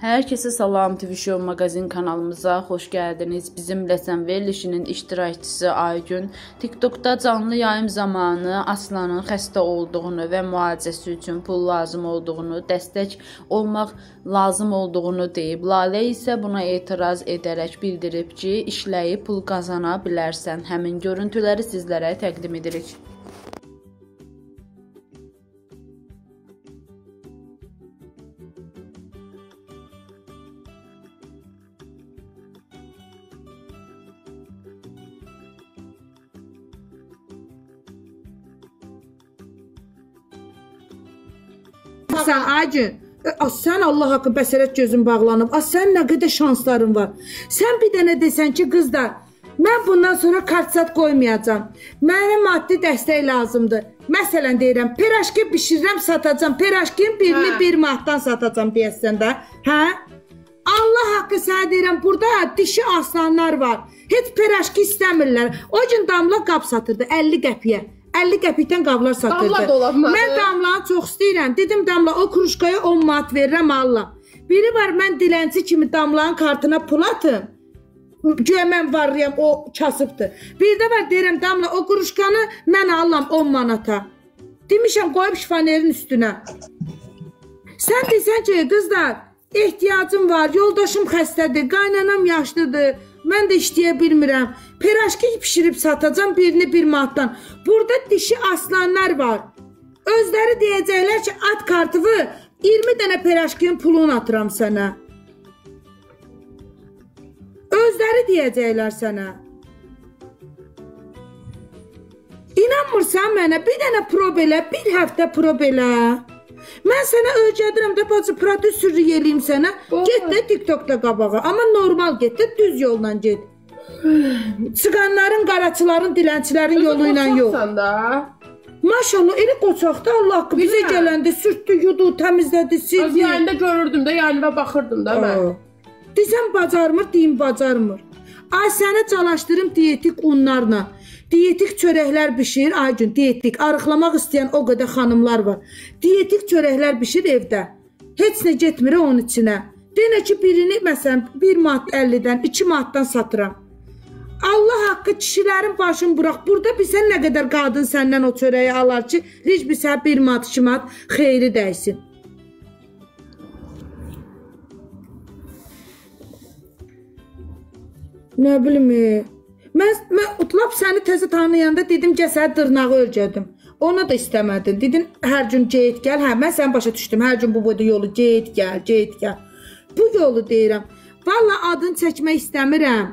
Herkese salam, TV Show magazin kanalımıza hoş geldiniz. Bizim Ləsən verilişinin iştirakçısı Aygün TikTok'da canlı yayım zamanı Aslanın xəstə olduğunu və müalicəsi üçün pul lazım olduğunu, dəstək olmaq lazım olduğunu deyib. Lalə isə buna etiraz edərək bildirib ki, işləyib pul qazana bilərsən. Həmin görüntüləri sizlərə təqdim edirik. Sən Aygün, sən Allah haqqı bəsərət gözün bağlanıb. Sən nə qədər şansların var. Sən bir dənə desən ki, qızlar, mən bundan sonra kartsat qoymayacağam. Mənə maddi dəstək lazımdır. Məsələn deyirəm, piraşki bişirirəm, satacağam. Piraşkin birini 1 manatdan satacağam deyəsən də. Hə? Allah haqqı sənə deyirəm, burada dişi aslanlar var. Heç piraşki istəmirlər. O gün Damla qab satırdı 50 qəpiyə. 50 qəpikdən qablar satırdı. Damla dolabmadı. Mən Damlanı çox istəyirəm. Dedim Damla o krujkaya 10 manat verirəm Allah. Biri var mən dilənçi kimi Damlanın kartına pul atım. Güya mən varıyam o kasıbdır. Bir də var deyirəm Damla o krujkanı mən alıram 10 manata. Demişəm qoyub şifanerin üstünə. Sən desən ki qızlar ehtiyacım var, yoldaşım xəstədir, qaynanam yaşlıdır. Mən də işləyə bilmirəm. Piraşki pişirib satacağam birini 1 manatdan. Burada dişi aslanlar var. Özləri deyəcəklər ki, at kartıvı 20 dənə piraşkinin pulunu atıram sənə. Özləri deyəcəklər sənə. İnanmırsan mənə, bir dənə prob elə, bir həftə prob elə. Mən sənə öyrədirəm də bacı, prodüserlik eləyim sənə. Get də TikTokda qabağa. Amma normal get də, düz yolla get. Çıqanların, qaraçıların, dilənçilərin yolu ilə yox. Maşallah, elə qoçaqda Allah haqqı bizə gələndə sürtdü, yudu, təmizlədi, sildi. Az yayında görürdüm də, yayında baxırdım da mən. Desəm bacarmır, deyim bacarmır. Ay səni çalışdırım diyetik unlarla. Diyetik çörəklər bişir, Aygün, diyetik. Arıqlamaq istəyən o qədər xanımlar var. Diyetik çörəklər bişir evdə. Heç nə getmir onun içinə. Denə ki, birini, məsələn, 1 manat 50-dən, 2 manatdan satıram. Allah haqqı kişilərin başını bıraq. Burada bilsən nə qədər qadın səndən o çörəyi alar ki, heç bir səhə 1 manat, 2 manat xeyri dəysin. Nə bilim, mən utlab səni təzə tanıyanda dedim, gəl səni dırnağı örgədim. Ona da istəmədin. Dedin, hər gün get gəl. Hə, mən səni başa düşdüm. Hər gün bu boyda yolu get gəl, get gəl. Bu yolu deyirəm. Valla adını çəkmək istəmirəm.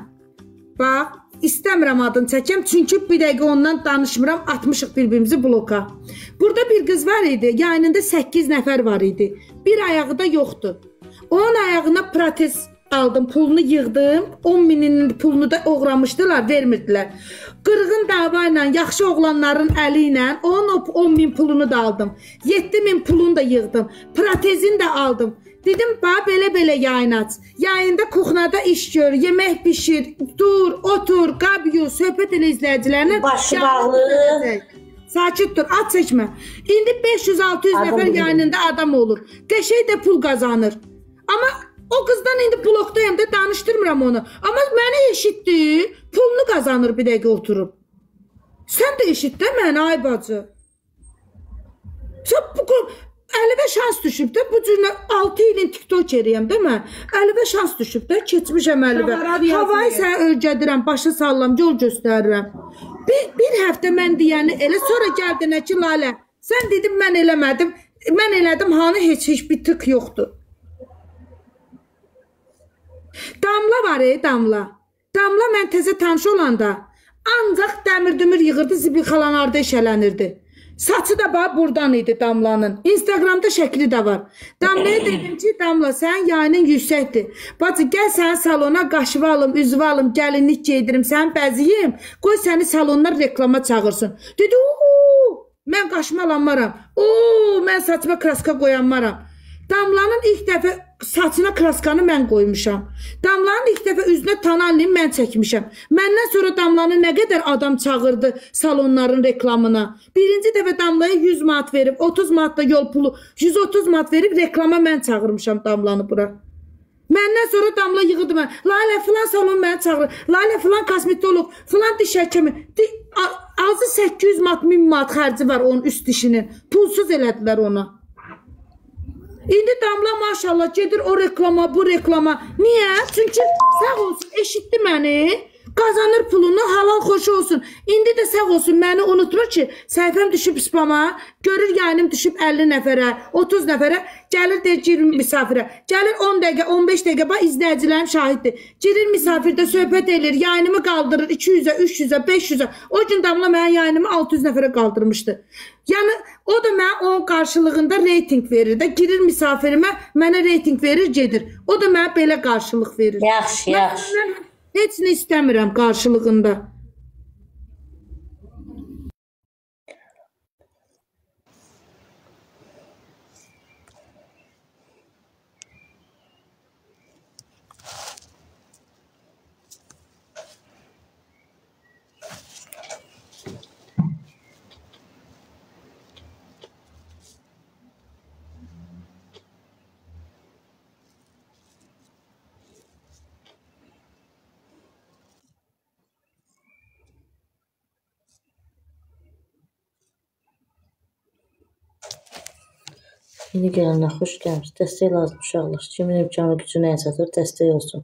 Bax, istəmirəm adını çəkəm. Çünki bir dəqiqə ondan danışmıram. Atmışıq bir-birimizi bloka. Burada bir qız var idi. Yayınında 8 nəfər var idi. Bir ayağı da yoxdur. Onun ayağına protez aldım, pulunu yığdım. 10 binin pulunu da oğramışdılar, vermirdilər. Qırğın dava ilə, yaxşı oğlanların əli ilə onun 10 bin pulunu da aldım. 7 min pulunu da yığdım. Protezini də aldım. Dedim, belə yayın aç. Yayında kuxnada iş gör, yemək pişir, dur, otur, qab yu, söhbət elə izləyicilərlə. Başı bağlı. Sakit dur, at çəkmə. İndi 500-600 nəfər yayınında adam olur. Qəşəng də pul qazanır. Amma o qızdan indi blokdayım da danışdırmıram onu. Amma məni eşitdi, pulunu qazanır bir dəqiqə oturub. Sən də eşit də məni, ay bacı. Sən bu əlimə şans düşüb də, bu cürlə 6 ilin tiktokeriyəm də mən. Əlimə şans düşüb də, keçmişəm əlimə. Havayı sənə ölgədirəm, başı sallam, yol göstərirəm. Bir həftə mən deyəni elə, sonra gəldinə ki, Lalə, sən dedim mən eləmədim. Mən elədim, hanı heç bir tık yoxdur. Damla var Damla. Damla mən təzə tanış olanda ancaq dəmir-dümür yığırdı, zibil xalanarda işələnirdi. Saçı da bax buradan idi Damlanın. Instagramda şəkli də var. Damlaya dedim ki, Damla sənin yayının yüksəkdir. Bacı gəl səni salona qaşıva alım, üzvə alım, gəlinlik geydirim, səni bəziyim. Qoy səni salonlar reklama çağırsın. Dedi, mən qaşıma alanmaram. Mən saçıma kraska qoyanmaram. Damlanın ilk dəfə saçına kraskanı mən qoymuşam. Damlanın ilk dəfə üzünə tanalini mən çəkmişəm. Məndən sonra Damlanı nə qədər adam çağırdı salonların reklamına. Birinci dəfə Damlaya 100 manat verib, 30 manat da yol pulu, 130 manat verib reklama mən çağırmışam Damlanı bura. Məndən sonra Damla yığıldı mən. Layla filan salon məni çağırır. Layla filan kosmetolog, filan diş həkimi. Azı 800 manat, 1000 manat xərci var onun üst dişinin. Pulsuz elədilər ona. İndi Damla maşallah gedir o reklama, bu reklama. Niyə? Çünki sağ olsun, eşitdi məni. Qazanır pulunu, halal xoş olsun. İndi də sağ olsun, məni unutmur ki, səhifəm düşüb spama, görür yayınım düşüb 50 nəfərə, 30 nəfərə, gəlir deyir, girir misafirə. Gəlir 10 dəqiqə, 15 dəqiqə, bax izləyicilərim şahiddir. Girir misafirdə söhbət edir, yayınımı qaldırır 200-ə, 300-ə, 500-ə. O gün Damla mənə yayınımı 600 nəfərə qaldırmışdı. Yəni, o da mənə onun qarşılığında reyting verir də, girir misafirimə, mənə reyting verir, gedir. O da mənə belə qarşılıq verir. Yaxşı, yaxşı. Heç nə istəmirəm qarşılığında. Yeni gələnlər xoş gəlmiş. Dəstək lazım uşaqlar. Kimin imkanı gücü nəyə çatır, dəstək olsun.